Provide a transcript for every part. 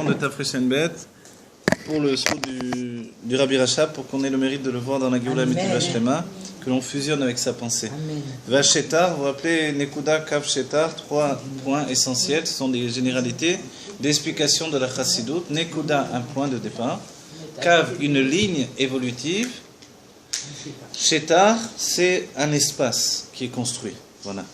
de Tafreshenbet pour le srout du Rabbi Rachab, pour qu'on ait le mérite de le voir dans la Géoula Mitiva Shlema, que l'on fusionne avec sa pensée. Vachetar, vous vous rappelez Nekuda, Kav, Shetar, 3 points essentiels, ce sont des généralités d'explication de la Chassidut. Nekuda, un point de départ. Kav, une ligne évolutive. Shetar, c'est un espace qui est construit. Voilà.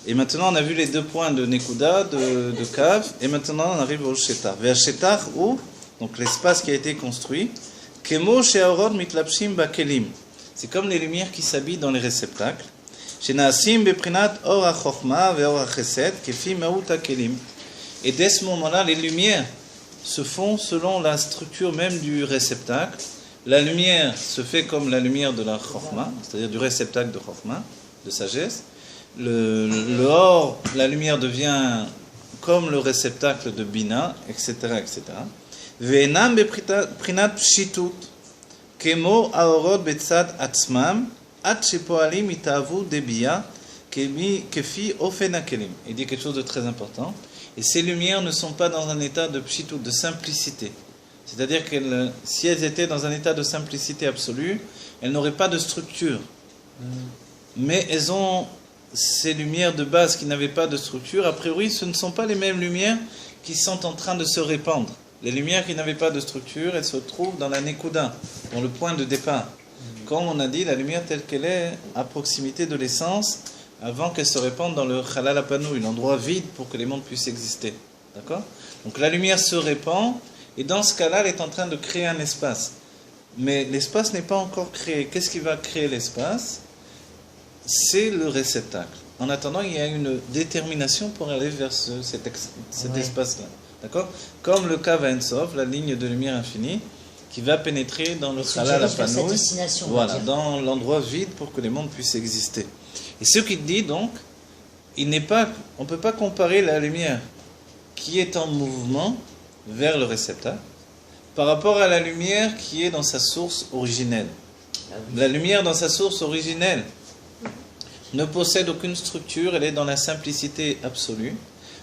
Et maintenant, on a vu les 2 points de Nekuda, de Kav, et maintenant on arrive au Shetar. Vers Shetar, où donc l'espace qui a été construit, Kemo she'aorot mitlapshim bakelim. C'est comme les lumières qui s'habillent dans les réceptacles. Shenaasim beprinat or hachokma ve'or hachesed kefi maut hakelim. Et dès ce moment-là, les lumières se font selon la structure même du réceptacle. La lumière se fait comme la lumière de la chokma, c'est-à-dire du réceptacle de chokma, de sagesse. Le or, la lumière devient comme le réceptacle de bina, etc., etc. Ve'enam beprinat pshitut. Kemo aorot betzad atzmam, at shepoalim itavu debia, kefi ofen hakelim. Il dit quelque chose de très important. Et ces lumières ne sont pas dans un état de pshitut, de simplicité. C'est-à-dire que si elles étaient dans un état de simplicité absolue, elles n'auraient pas de structure. Mais elles ont ces lumières de base qui n'avaient pas de structure. A priori, ce ne sont pas les mêmes lumières qui sont en train de se répandre. Les lumières qui n'avaient pas de structure, elles se trouvent dans la Nekuda, dans le point de départ. Comme on a dit, la lumière telle qu'elle est à proximité de l'essence, avant qu'elle se répande dans le Chalal Apanoui, l'endroit vide pour que les mondes puissent exister. D'accord ? Donc la lumière se répand, et dans ce cas-là, elle est en train de créer un espace. Mais l'espace n'est pas encore créé. Qu'est-ce qui va créer l'espace ? C'est le réceptacle. En attendant, il y a une détermination pour aller vers cet espace-là. D'accord ? Comme le Kav Ein-Sof, la ligne de lumière infinie, qui va pénétrer dans le Chalal Apanoui, voilà, dans l'endroit vide pour que les mondes puissent exister. Et ce qu'il dit donc, on ne peut pas comparer la lumière qui est en mouvement vers le réceptacle par rapport à la lumière qui est dans sa source originelle. La lumière dans sa source originelle ne possède aucune structure, elle est dans la simplicité absolue,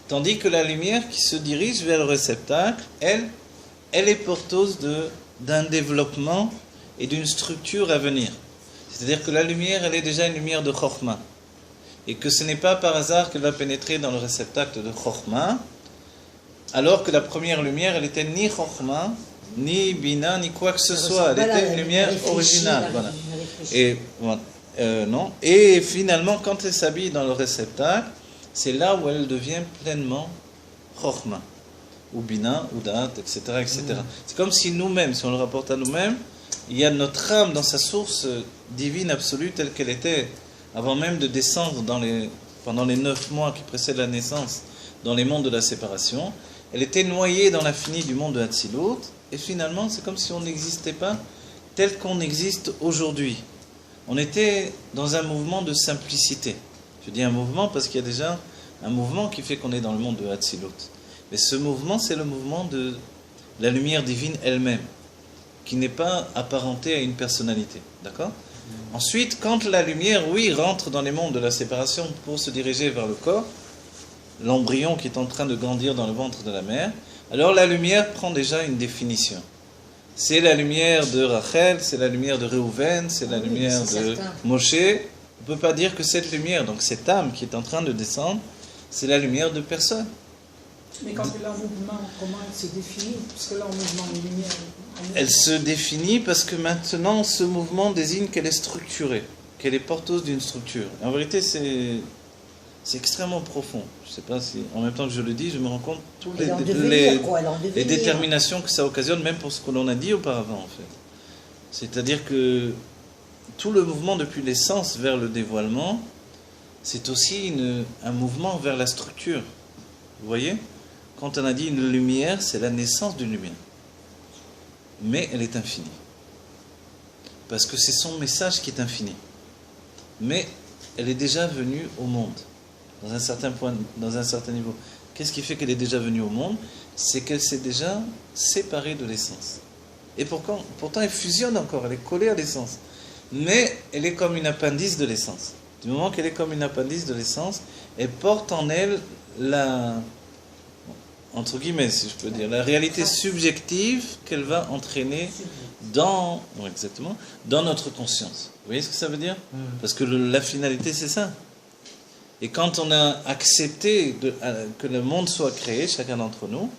tandis que la lumière qui se dirige vers le réceptacle, elle est porteuse d'un développement et d'une structure à venir. C'est-à-dire que la lumière, elle est déjà une lumière de Chokhmah. Et que ce n'est pas par hasard qu'elle va pénétrer dans le réceptacle de Chokhmah, alors que la première lumière, elle était ni Chokhmah, ni Bina, ni quoi que ce soit. Elle était une lumière originale. Voilà. Et, non. Et finalement, quand elle s'habille dans le réceptacle, c'est là où elle devient pleinement Chokhmah, ou Bina, ou Da'at, etc., etc. C'est comme si nous-mêmes, si on le rapporte à nous-mêmes, il y a notre âme dans sa source divine absolue telle qu'elle était avant même de descendre pendant les 9 mois qui précèdent la naissance dans les mondes de la séparation. Elle était noyée dans l'infini du monde de Hatzilut, et finalement c'est comme si on n'existait pas tel qu'on existe aujourd'hui. On était dans un mouvement de simplicité. Je dis un mouvement parce qu'il y a déjà un mouvement qui fait qu'on est dans le monde de Hatzilut. Mais ce mouvement, c'est le mouvement de la lumière divine elle-même, qui n'est pas apparentée à une personnalité. D'accord ? Ensuite, quand la lumière, rentre dans les mondes de la séparation pour se diriger vers le corps, l'embryon qui est en train de grandir dans le ventre de la mère, alors la lumière prend déjà une définition. C'est la lumière de Rachel, c'est la lumière de Réhouven, c'est la lumière de Moshe. On ne peut pas dire que cette lumière, donc cette âme qui est en train de descendre, c'est la lumière de personne. Mais quand elle est en mouvement, comment elle se définit ? Parce que là, en mouvement, une lumière... Elle se définit parce que maintenant, ce mouvement désigne qu'elle est structurée, qu'elle est porteuse d'une structure. En vérité, c'est extrêmement profond. Je ne sais pas si, en même temps que je le dis, je me rends compte toutes les déterminations que ça occasionne, même pour ce que l'on a dit auparavant, en fait. C'est-à-dire que tout le mouvement depuis l'essence vers le dévoilement, c'est aussi un mouvement vers la structure. Vous voyez ? Quand on a dit une lumière, c'est la naissance d'une lumière. Mais elle est infinie. Parce que c'est son message qui est infini. Mais elle est déjà venue au monde, dans un certain point, dans un certain niveau. Qu'est-ce qui fait qu'elle est déjà venue au monde ? C'est qu'elle s'est déjà séparée de l'essence. Et pourtant, elle fusionne encore, elle est collée à l'essence. Mais elle est comme une appendice de l'essence. Du moment qu'elle est comme une appendice de l'essence, elle porte en elle entre guillemets, si je peux dire, la réalité subjective qu'elle va entraîner dans, ouais, exactement, dans notre conscience. Vous voyez ce que ça veut dire? Parce que la finalité, c'est ça. Et quand on a accepté que le monde soit créé, chacun d'entre nous,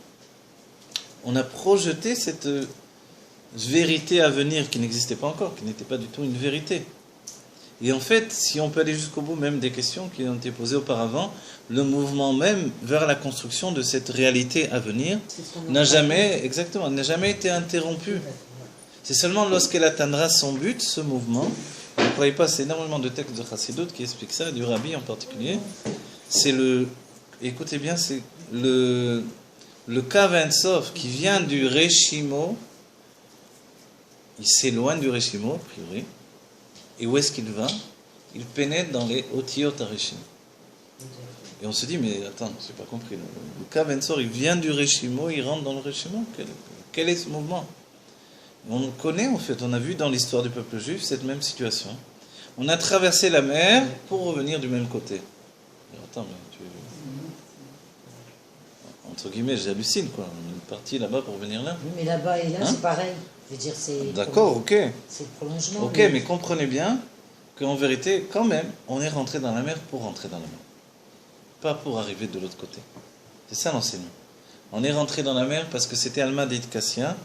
on a projeté cette vérité à venir qui n'existait pas encore, qui n'était pas du tout une vérité. Et en fait, si on peut aller jusqu'au bout même des questions qui ont été posées auparavant, le mouvement même vers la construction de cette réalité à venir n'a jamais été interrompu. C'est seulement lorsqu'elle atteindra son but, ce mouvement. Vous ne croyez pas, c'est énormément de textes de Chassidut qui expliquent ça, du Rabbi en particulier. C'est écoutez bien, c'est le Kav Ein Sof qui vient du Reshimo. Il s'éloigne du Reshimo, a priori. Et où est-ce qu'il va? Il pénètre dans les Otiyot Arishim. Et on se dit, mais attends, je n'ai pas compris. Le Kav Ein Sof, il vient du Reshimo, il rentre dans le Reshimo. Quel est ce mouvement? On connaît en fait, on a vu dans l'histoire du peuple juif cette même situation. On a traversé la mer pour revenir du même côté. Attends, mais entre guillemets, j'hallucine quoi. On est parti là-bas pour venir là. Oui, mais là-bas et là, c'est pareil. Je veux dire, c'est. D'accord, ok. C'est le prolongement. Ok, mais comprenez bien qu'en vérité, quand même, on est rentré dans la mer pour rentrer dans la mer. Pas pour arriver de l'autre côté. C'est ça l'enseignement. On est rentré dans la mer parce que c'était Alma d'Id Kassia.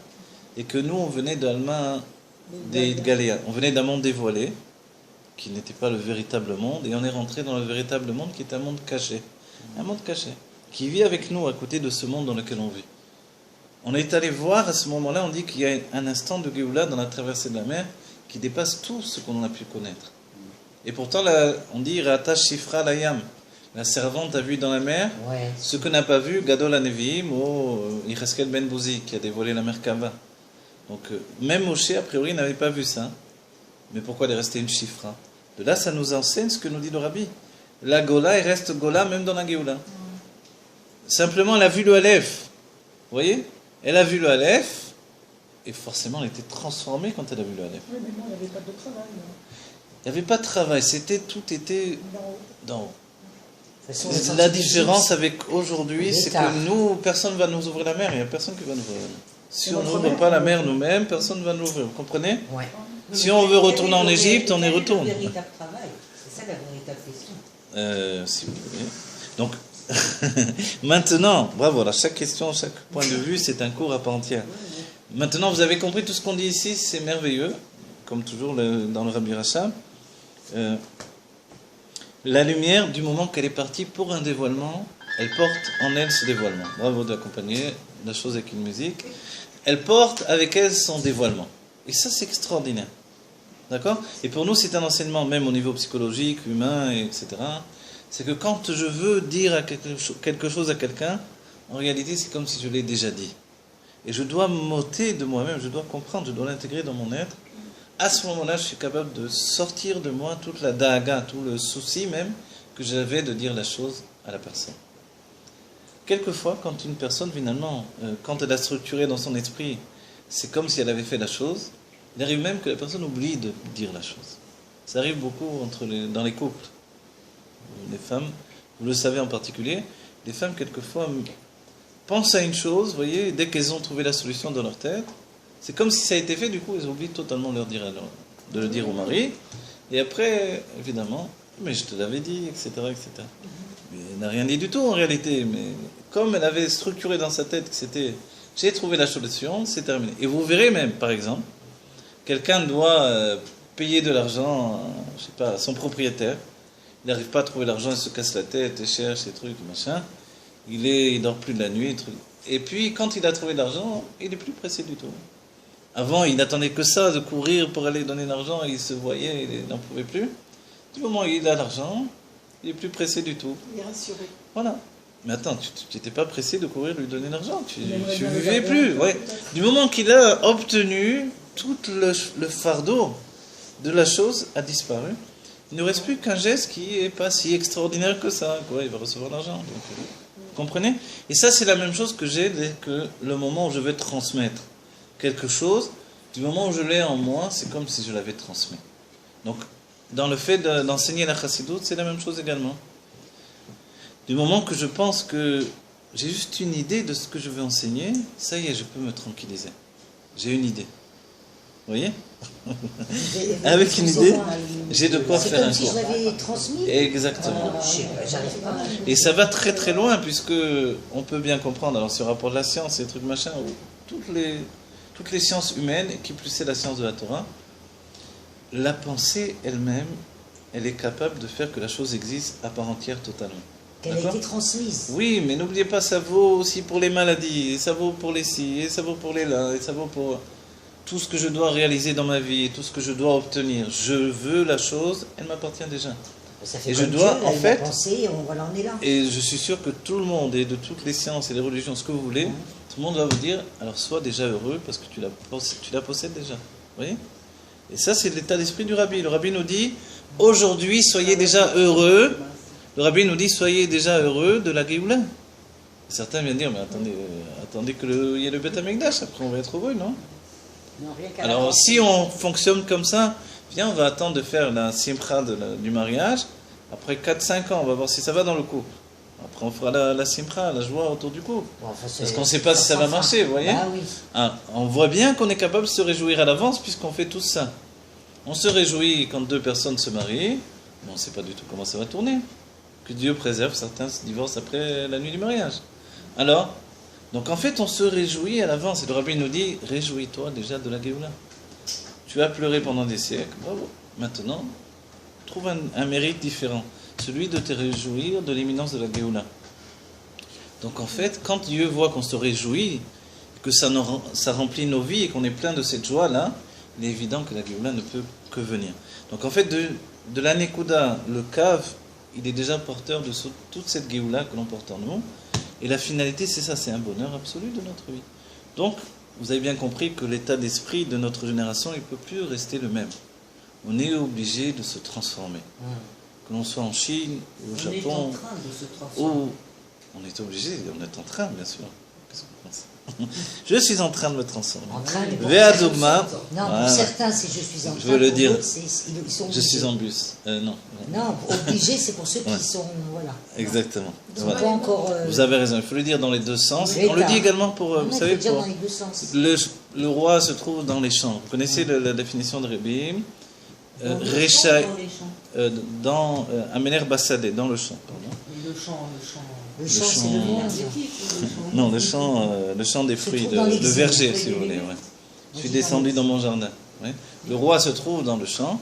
Et que nous, on venait d'Alma d'Idgalia. On venait d'un monde dévoilé, qui n'était pas le véritable monde, et on est rentré dans le véritable monde qui est un monde caché. Un monde caché, qui vit avec nous à côté de ce monde dans lequel on vit. On est allé voir, à ce moment-là, on dit qu'il y a un instant de Géoula dans la traversée de la mer qui dépasse tout ce qu'on a pu connaître. Et pourtant, là, on dit Rata Shifra Layam. La servante a vu dans la mer ce que n'a pas vu Gadol HaNeviim ou Yecheskel Ben Bouzi, qui a dévoilé la mer Kava. Donc, même Moshe, a priori, n'avait pas vu ça. Mais pourquoi il est resté une chifra? De là, ça nous enseigne ce que nous dit le Rabbi. La Gola, elle reste Gola même dans la Géoula. Simplement, elle a vu le Aleph. Vous voyez? Elle a vu le Aleph, et forcément, elle était transformée quand elle a vu le Aleph. Oui, mais moi, il n'y avait pas de travail. Il n'y avait pas de travail, tout était d'en haut. Façon, la différence avec aujourd'hui, c'est que nous, personne ne va nous ouvrir la mer, il n'y a personne qui va nous ouvrir la mer. Si on n'ouvre pas la mer nous-mêmes, personne ne va nous ouvrir. Vous comprenez? Si on veut retourner en Égypte, on y retourne. C'est le véritable travail. C'est ça la véritable question. Si vous voulez. Donc, maintenant, bravo, là, chaque question, chaque point de vue, c'est un cours à part entière. Maintenant, vous avez compris tout ce qu'on dit ici, c'est merveilleux, comme toujours dans le Rabbi Rachab. La lumière, du moment qu'elle est partie pour un dévoilement, elle porte en elle ce dévoilement. Bravo d'accompagner la chose avec une musique. Elle porte avec elle son dévoilement. Et ça, c'est extraordinaire. D'accord? Et pour nous, c'est un enseignement, même au niveau psychologique, humain, etc. C'est que quand je veux dire quelque chose à quelqu'un, en réalité, c'est comme si je l'ai déjà dit. Et je dois m'ôter de moi-même, je dois comprendre, je dois l'intégrer dans mon être. À ce moment-là, je suis capable de sortir de moi toute la daga, tout le souci même que j'avais de dire la chose à la personne. Quelquefois, quand une personne, finalement, quand elle a structuré dans son esprit, c'est comme si elle avait fait la chose, il arrive même que la personne oublie de dire la chose. Ça arrive beaucoup dans les couples. Les femmes, vous le savez en particulier, les femmes, quelquefois, pensent à une chose, vous voyez, dès qu'elles ont trouvé la solution dans leur tête, c'est comme si ça a été fait, du coup, elles oublient totalement de le dire au mari. Et après, évidemment, mais je te l'avais dit, etc., etc. Mais elle n'a rien dit du tout en réalité. Mais comme elle avait structuré dans sa tête que c'était j'ai trouvé la solution, c'est terminé. Et vous verrez même, par exemple, quelqu'un doit payer de l'argent, je sais pas, à son propriétaire. Il n'arrive pas à trouver l'argent, il se casse la tête, il cherche ces trucs, machin. Il dort plus de la nuit. Et puis, quand il a trouvé l'argent, il n'est plus pressé du tout. Avant, il n'attendait que ça, de courir pour aller donner l'argent, il se voyait, il n'en pouvait plus. Du moment où il a l'argent, il n'est plus pressé du tout. Il est rassuré. Voilà. Mais attends, tu n'étais pas pressé de courir lui donner l'argent. Tu ne vivais plus. Ouais. Du moment qu'il a obtenu, tout le fardeau de la chose a disparu. Il ne reste plus qu'un geste qui n'est pas si extraordinaire que ça. Quoi. Il va recevoir l'argent. Vous comprenez? Et ça, c'est la même chose que j'ai dès que le moment où je vais transmettre quelque chose, du moment où je l'ai en moi, c'est comme si je l'avais transmis. Donc, dans le fait d'enseigner la chassidoute, c'est la même chose également. Du moment que je pense que j'ai juste une idée de ce que je veux enseigner, ça y est, je peux me tranquilliser. J'ai une idée. Vous voyez? Avec une idée, j'ai de quoi faire un cours. C'est comme si je l'avais transmis. Exactement. J'arrive pas. Et ça va très très loin, puisque on peut bien comprendre, alors sur le rapport de la science et trucs machin, toutes les sciences humaines, qui plus c'est la science de la Torah, la pensée elle-même, elle est capable de faire que la chose existe à part entière totalement. Qu'elle a été transmise. Oui, mais n'oubliez pas, ça vaut aussi pour les maladies, et ça vaut pour les ci, et ça vaut pour les là, et ça vaut pour tout ce que je dois réaliser dans ma vie, et tout ce que je dois obtenir. Je veux la chose, elle m'appartient déjà. Ça fait Et comme je dois, Dieu, en fait, penser, voilà, on est là. et je suis sûr que tout le monde, et de toutes les sciences et les religions, ce que vous voulez, tout le monde va vous dire, alors sois déjà heureux, parce que tu la possèdes déjà. Vous voyez? Et ça, c'est l'état d'esprit du rabbi. Le rabbi nous dit, aujourd'hui, soyez déjà heureux. Le rabbi nous dit, soyez déjà heureux de la Géoula. Certains viennent dire, mais attendez qu'il y ait le Beth Amikdash, après on va être heureux, non? Alors, si on fonctionne comme ça, viens, on va attendre de faire la simcha du mariage. Après 4-5 ans, on va voir si ça va dans le couple. Après, on fera la simcha, la joie autour du couple. Bon, enfin, parce qu'on ne sait pas si ça va marcher, vous voyez? Bah, oui. On voit bien qu'on est capable de se réjouir à l'avance, puisqu'on fait tout ça. On se réjouit quand deux personnes se marient, mais on ne sait pas du tout comment ça va tourner. Que Dieu préserve, certains se divorcent après la nuit du mariage. Alors, donc en fait, on se réjouit à l'avance. Et le rabbin nous dit, réjouis-toi déjà de la Géoula. Tu as pleuré pendant des siècles, bravo. Maintenant, trouve un mérite différent, celui de te réjouir de l'imminence de la Géoula. Donc en fait, quand Dieu voit qu'on se réjouit, que ça remplit nos vies et qu'on est plein de cette joie-là, il est évident que la Géoula ne peut que venir. Donc en fait, de la Nekuda, le Kav, il est déjà porteur de toute cette Géoula que l'on porte en nous. Et la finalité, c'est ça, c'est un bonheur absolu de notre vie. Donc, vous avez bien compris que l'état d'esprit de notre génération, il ne peut plus rester le même. On est obligé de se transformer. Que l'on soit en Chine, ou au Japon. On est en train de se transformer. On est obligé, on est en train, bien sûr. Qu'est-ce que vous pensez? Je suis en train de me transformer. Véadogma. Non, pour certains, c'est je suis en train. Je veux le dire. Ils sont je suis en bus. Non. Non, obligé, c'est pour ceux qui sont. Voilà. Exactement. Voilà. Pas encore, vous avez raison, il faut le dire dans les deux sens. On le dit également pour. Vous savez, pour, dans les deux sens. Le roi se trouve dans les champs. Vous connaissez la définition de Rebbe? Rechaï. Dans Amener Bassadeh, dans le champ. Pardon. Le champ, c'est le monde. Non, le champ des fruits, le verger, si vous voulez. Ouais. Je suis descendu dans mon jardin. Ouais. Le roi se trouve dans le champ.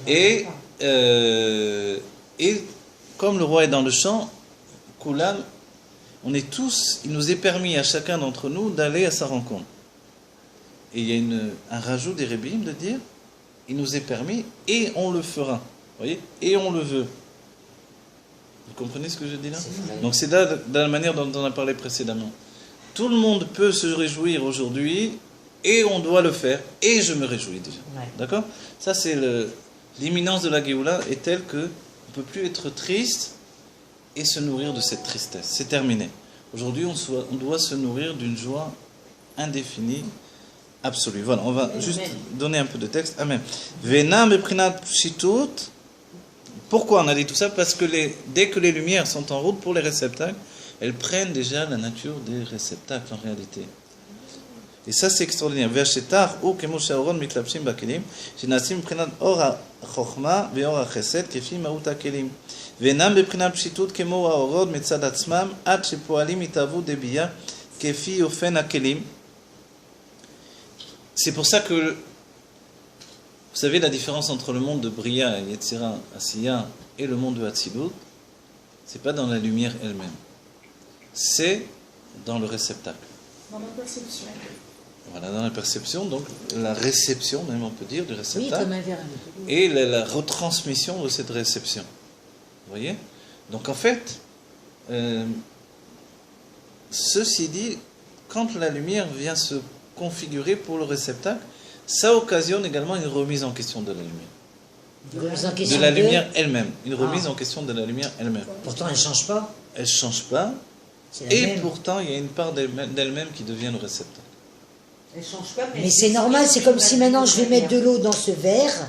Et comme le roi est dans le champ, Koulam, il nous est permis à chacun d'entre nous d'aller à sa rencontre. Et il y a un rajout des Rébim de dire, il nous est permis et on le fera. Vous voyez? Et on le veut. Vous comprenez ce que je dis là? Donc c'est là, de la manière dont on a parlé précédemment. Tout le monde peut se réjouir aujourd'hui, et on doit le faire, et je me réjouis déjà. Ouais. D'accord? Ça c'est l'imminence de la Géoula est telle qu'on ne peut plus être triste et se nourrir de cette tristesse. C'est terminé. Aujourd'hui, on doit se nourrir d'une joie indéfinie, absolue. Voilà, on va juste donner un peu de texte. Amen. Vena meprinat pshitut. Pourquoi on a dit tout ça? Parce que dès que les lumières sont en route pour les réceptacles, elles prennent déjà la nature des réceptacles en réalité. Et ça c'est extraordinaire. Ve'ashetar ou kemoshe aoron mitlapshim bakelim, shinasim prinat or ha-chochma ve'or ha-chesed kefi ma'ut ha-kelim. Ve'enam beprinat pshitut kemo ha-orod mitzad atzmam ad shepoalim itavu debiya kefi ofen ha-kelim. C'est pour ça que vous savez la différence entre le monde de Bria, Yetzira, Asiya et le monde de Hatzilut, c'est pas dans la lumière elle-même, c'est dans le réceptacle. Dans la perception. Voilà, dans la perception, donc la réception, même on peut dire, du réceptacle. Oui, comme un verre. Et la retransmission de cette réception. Vous voyez? Donc en fait, ceci dit, quand la lumière vient se configurer pour le réceptacle, ça occasionne également une remise en question de la lumière. De la lumière elle-même. Une remise en question de la lumière elle-même. Pourtant, elle ne change pas. Elle ne change pas. Et pourtant, il y a une part d'elle-même qui devient le réceptacle. Elle change pas, Mais c'est normal, c'est comme si maintenant je vais mettre de l'eau dans ce verre.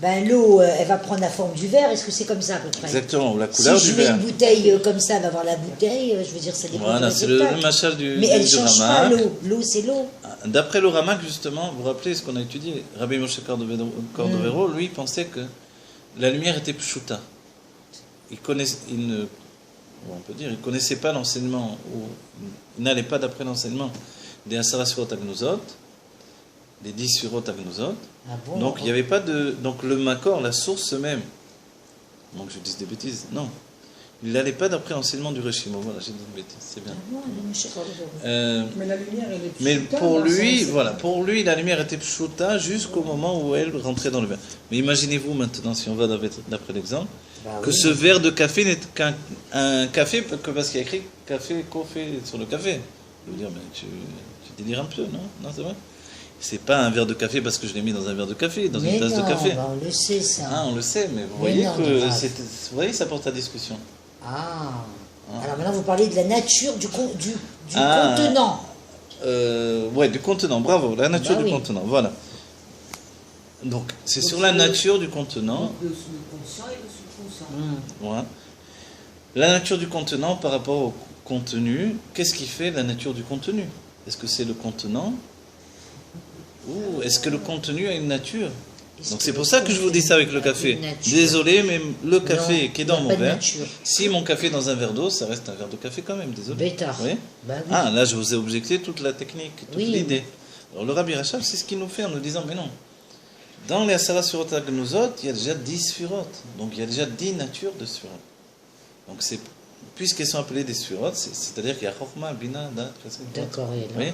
Ben l'eau, elle va prendre la forme du verre. Est-ce que c'est comme ça à peu près? Exactement, la couleur si du je mets verre. une bouteille comme ça, elle va avoir la bouteille. Je veux dire, ça dépend Voilà, du c'est résultat. le machal du Mais elle ne du change pas Ramak. l'eau. L'eau, c'est l'eau. D'après le Ramak, justement, vous vous rappelez ce qu'on a étudié, Rabbi Moshe Cordovero, lui, pensait que la lumière était pshuta. Il connaissait pas l'enseignement, ou il n'allait pas d'après l'enseignement des Asara Surot Agnozot, des 10 Surot Agnozot. Ah bon, Donc il n'y avait pas de. Donc le Makor, la source même, donc je dis des bêtises, non. Il n'allait pas d'après l'enseignement du Reshimo. Voilà, j'ai dit une bêtise, c'est bien. Ah bon, je sais pas. Mais la lumière, elle est Mais pshuta, pour dans le lui, sens- voilà, pour lui, la lumière était pshuta jusqu'au moment où elle rentrait dans le verre. Mais imaginez-vous maintenant, si on va d'après l'exemple, Bah que oui. ce verre de café n'est qu'un café que parce qu'il y a écrit café sur le café. Je veux dire, mais tu délires un peu, non? Non, c'est vrai? C'est pas un verre de café parce que je l'ai mis dans un verre de café, dans Mais une tasse non, de café. bah, on le sait ça. Ah, on le sait, mais vous Mais voyez non, que grave. vous voyez, ça porte à discussion. Ah. Alors maintenant, vous parlez de la nature du Ah. contenant. Ouais, du contenant, bravo, la nature Bah du oui. contenant, voilà. Donc, c'est sur la nature du contenant. Le conscient et le subconscient. Voilà. La nature du contenant par rapport au contenu, qu'est-ce qui fait la nature du contenu? Est-ce que c'est le contenant? Ou est-ce que le contenu a une nature? Donc c'est pour ça que je vous dis ça avec le café. Désolé, mais le café Non, qui est il y a dans mon pas de verre, nature. si mon café est dans un verre d'eau, ça reste un verre de café quand même, désolé. Bêtard. Oui. Bah oui. Ah, là je vous ai objecté toute la technique, toute Oui. l'idée. Alors le Rabbi Rachab, c'est ce qu'il nous fait en nous disant, mais non, dans les Asara Surot Agnozot, il y a déjà 10 Sfirot, donc il y a déjà 10 natures de Sfirot. Donc c'est, puisqu'elles sont appelées des Sfirot, c'est-à-dire qu'il y a Chokhmah, Bina, Dat, Chesed. D'accord, et là. Oui.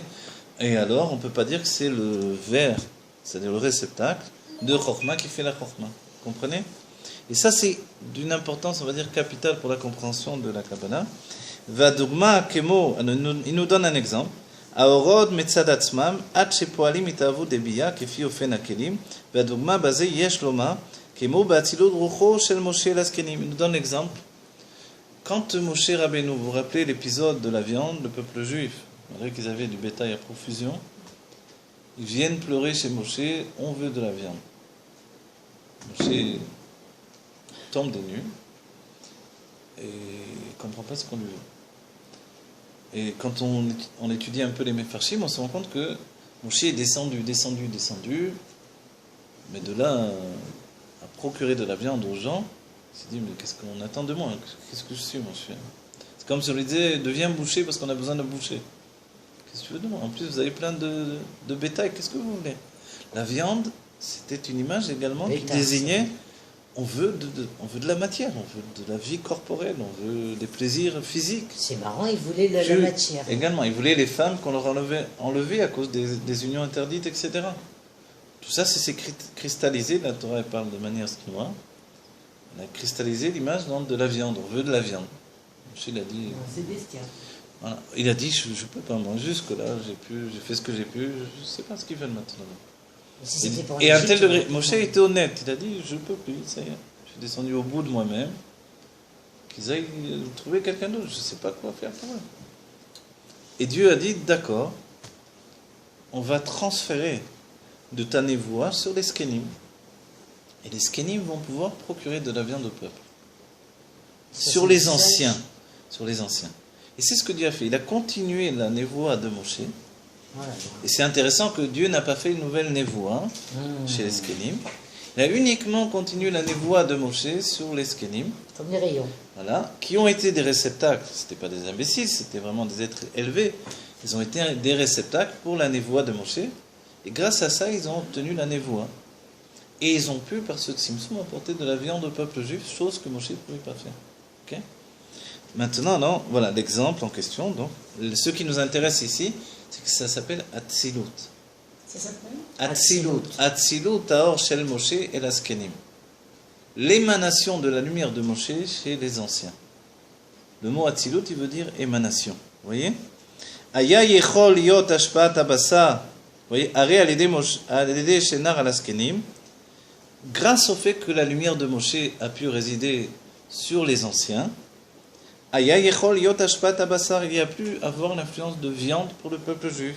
Et alors, on ne peut pas dire que c'est le verre, c'est-à-dire le réceptacle de Chokhmah qui fait la Chokhmah. Comprenez? Et ça, c'est d'une importance, on va dire, capitale pour la compréhension de la Kabbalah. Vadugma Kemo, il nous donne un exemple. Aorod metzad atzmam, ad shepoalim itavu debiya, kefi ofen hakelim, vadugma bazé yesh loma, kemo ba'atzilut rucho shel Moshe l'askenim. Il nous donne l'exemple. Quand Moshe Rabbeinu, vous vous rappelez l'épisode de la viande, le peuple juif, malgré qu'ils avaient du bétail à profusion, ils viennent pleurer chez Moshe, on veut de la viande. Moshe tombe des nues et il ne comprend pas ce qu'on lui veut. Et quand on étudie un peu les Mefarshim, on se rend compte que Moshe est descendu, mais de là à procurer de la viande aux gens, il s'est dit, mais qu'est-ce qu'on attend de moi? Qu'est-ce que je suis, Moshe? C'est comme si on lui disait, deviens boucher parce qu'on a besoin de boucher. Qu'est-ce que tu veux de moi? En plus, vous avez plein de bétail, qu'est-ce que vous voulez? La viande, c'était une image également qui désignait, on veut de la matière, on veut de la vie corporelle, on veut des plaisirs physiques. C'est marrant, ils voulaient la matière. Également, ils voulaient les femmes qu'on leur enlevait à cause des unions interdites, etc. Tout ça, c'est cristallisé, la Torah parle de manière chinoise. On a cristallisé l'image de la viande, on veut de la viande. Il a dit, C'est bestial. voilà. Il a dit, je ne peux pas, moi, jusque-là, j'ai fait ce que j'ai pu, je ne sais pas ce qu'ils veulent maintenant. Si c'était pour Et à un Égypte, tel degré, Moshe était honnête, il a dit, je ne peux plus, ça y est, je suis descendu au bout de moi-même, qu'ils aillent trouver quelqu'un d'autre, je ne sais pas quoi faire pour eux. Et Dieu a dit, d'accord, on va transférer de ta névoie sur les skenim. Et les skenim vont pouvoir procurer de la viande au peuple. Sur les anciens. Et c'est ce que Dieu a fait. Il a continué la névoie de Moshe. Voilà. Et c'est intéressant que Dieu n'a pas fait une nouvelle névoie chez les skenim. Il a uniquement continué la névoie de Moshe sur les skenim. Comme les rayons. Voilà, qui ont été des réceptacles. Ce n'étaient pas des imbéciles, c'était vraiment des êtres élevés. Ils ont été des réceptacles pour la névoie de Moshe. Et grâce à ça, ils ont obtenu la névoie. Et ils ont pu, par ce tzimtzum, apporter de la viande au peuple juif, chose que Moshe ne pouvait pas faire. Okay? Maintenant, non, voilà l'exemple en question. Donc, ce qui nous intéresse ici, c'est que ça s'appelle Atzilut. Ça s'appelle Atzilut. Atzilut, Taor Shel Moshe et l'Askenim. L'émanation de la lumière de Moshe chez les anciens. Le mot Atzilut, il veut dire émanation. Vous voyez? Aya yechol yot ashpat abasa. Vous voyez? Are al-yedei shenar al-askenim. Grâce au fait que la lumière de Moshe a pu résider sur les anciens, Aya yechol yot ashpat abasar, il y a pu avoir l'influence de viande pour le peuple juif.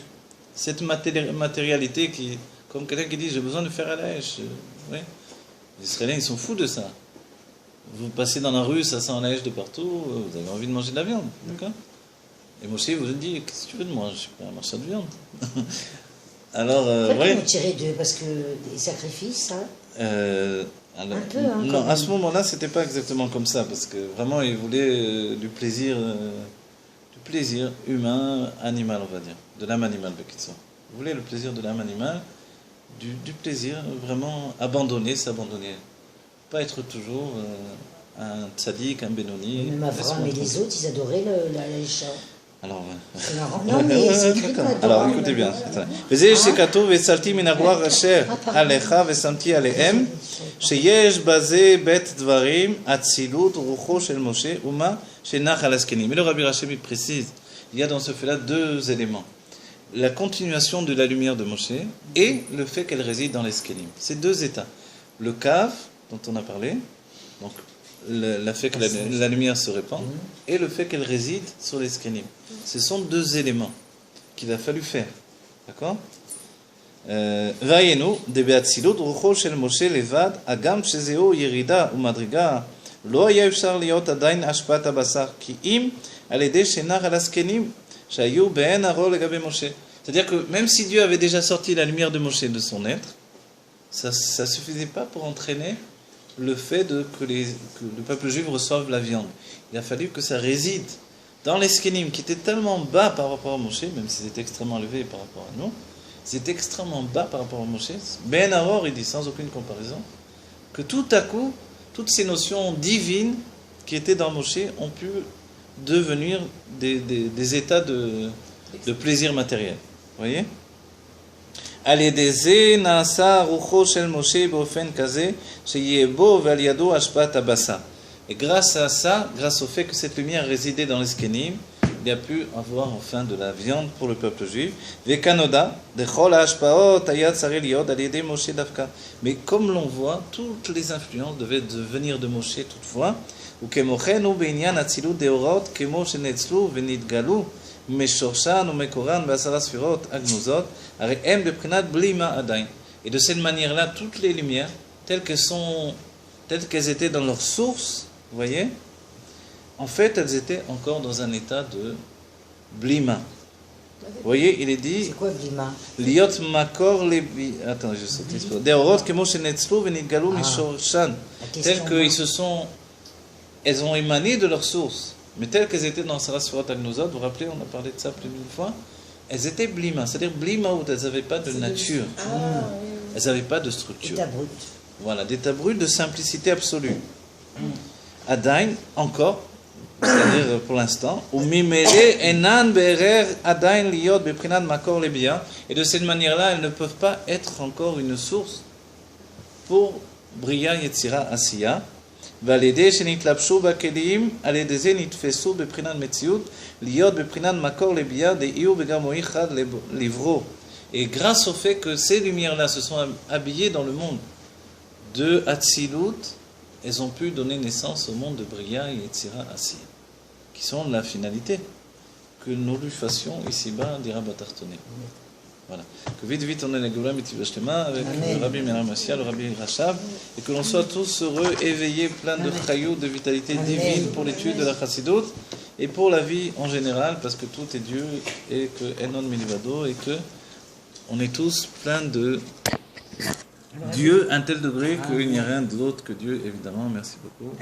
Cette matérialité qui, comme quelqu'un qui dit j'ai besoin de faire à l'âge. Oui. Les Israéliens ils sont fous de ça. Vous passez dans la rue, ça sent la neige de partout, vous avez envie de manger de la viande, d'accord? Et Moshe vous dit qu'est-ce que tu veux de moi? Je suis pas un marchand de viande. Alors, oui. Ils ont tiré d'eux parce que des sacrifices, hein. Alors, un peu, hein, non, à ce moment-là, c'était pas exactement comme ça, parce que vraiment, ils voulaient du plaisir humain, animal, on va dire, de l'âme animale, Bekitso. Ils voulaient le plaisir de l'âme animale, du plaisir vraiment abandonner, s'abandonner, pas être toujours un tzaddik, un bénoni. Même Abraham et les autres, ils adoraient la Isha. Alors, c'est marrant. Non, mais c'est écrit dans la Torah. Alors, écoutez bien. וזה שכתוב וצלתי מן הרוח אשר עליך ושמתי עליהם שיש בזה בית דברים אצילות רוחו של משה ומה שנח על הזקנים. Et le Rabbi Rachab précise, il y a dans ce fait-là deux éléments. La continuation de la lumière de Moshe et le fait qu'elle réside dans les Skelim. C'est deux états. Le Kav, dont on a parlé, donc le fait que la lumière se répand, et le fait qu'elle réside sur les Skelim. Ce sont deux éléments qu'il a fallu faire. D'accord? ראינו דבאצילות רוחו של משה לבד, הגם שזהו ירידה ומדרגה, לא היה אפשר להיות עדיין השפעת הבשר, כי אם על ידי שנח על הזקנים שהיו בעין הרוע לגבי משה. C'est-à-dire que même si Dieu avait déjà sorti la lumière de Moshe de son être, ça ne suffisait pas pour entraîner le fait que le peuple juif reçoive la viande. Il a fallu que ça réside dans les skenim qui étaient tellement bas par rapport à Moshe, même s'ils étaient extrêmement élevés par rapport à nous, ils étaient extrêmement bas par rapport à Moshe. Ben Aror, il dit sans aucune comparaison, que tout à coup, toutes ces notions divines qui étaient dans Moshe ont pu devenir des états de plaisir matériel. Vous voyez? על ידי זה נעשה רוחו של משה באופן כזה שיהיה בו ועל ידו השפעת הבשר. Et grâce à ça, grâce au fait que cette lumière résidait dans les skenim, il a pu avoir enfin de la viande pour le peuple juif. וכנודע, דכל ההשפעות היה צריך להיות על ידי משה דווקא. Mais comme l'on voit, toutes les influences devaient venir de Moshe toutefois. וכמו כן הוא בעניין אצילות דאורעות כמו שנצלו ונתגלו משורשן ומקורן בעשרה ספירות הגנוזות, הרי הם בבחינת בלימה עדיין. Et de cette manière-là, toutes les lumières, telles qu'elles étaient dans leur source, vous voyez, en fait, elles étaient encore dans un état de blima. Vous voyez, il est dit... C'est quoi blima? Liot makor lebi... Attends, je saute l'histoire. Deorot kemo shenetzlu venitgalu mishorshan. Telles qu'ils se sont... Elles ont émané de leur source. Mais telles qu'elles étaient dans Sarah Sfirat Agnozot, vous vous rappelez, on a parlé de ça plus d'une fois, elles étaient blima, c'est-à-dire blima où elles n'avaient pas de nature, elles n'avaient pas de structure. D'état brut. Voilà, d'état brut de simplicité absolue. Adain, encore, c'est-à-dire pour l'instant, ou mimele enan berer adain liot beprinad makor lebia, et de cette manière-là, elles ne peuvent pas être encore une source pour Bria Yetzira Asiya. ועל ידי שנתלבשו בכלים, על ידי זה נתפסו בבחינת מציאות, להיות בבחינת מקור לביאה, דאיהו וגם הוא אחד לברוא. Et grâce au fait que ces lumières-là se sont habillées dans le monde de Hatzilut, elles ont pu donner naissance au monde de Bria et Yetzira Asiya, qui sont la finalité que nous lui fassions ici-bas, dira Batartoné. Voilà. Que vite on ait la Géoula Mitzvah Shlema avec le Rabbi Meir Massia, le Rabbi Rachab, et que l'on soit tous heureux, éveillés, pleins de chayou, de vitalité divine pour l'étude de la Chassidut et pour la vie en général, parce que tout est Dieu et que Enon Milivado, et que on est tous pleins de Dieu à un tel degré qu'il n'y a rien d'autre que Dieu, évidemment. Merci beaucoup.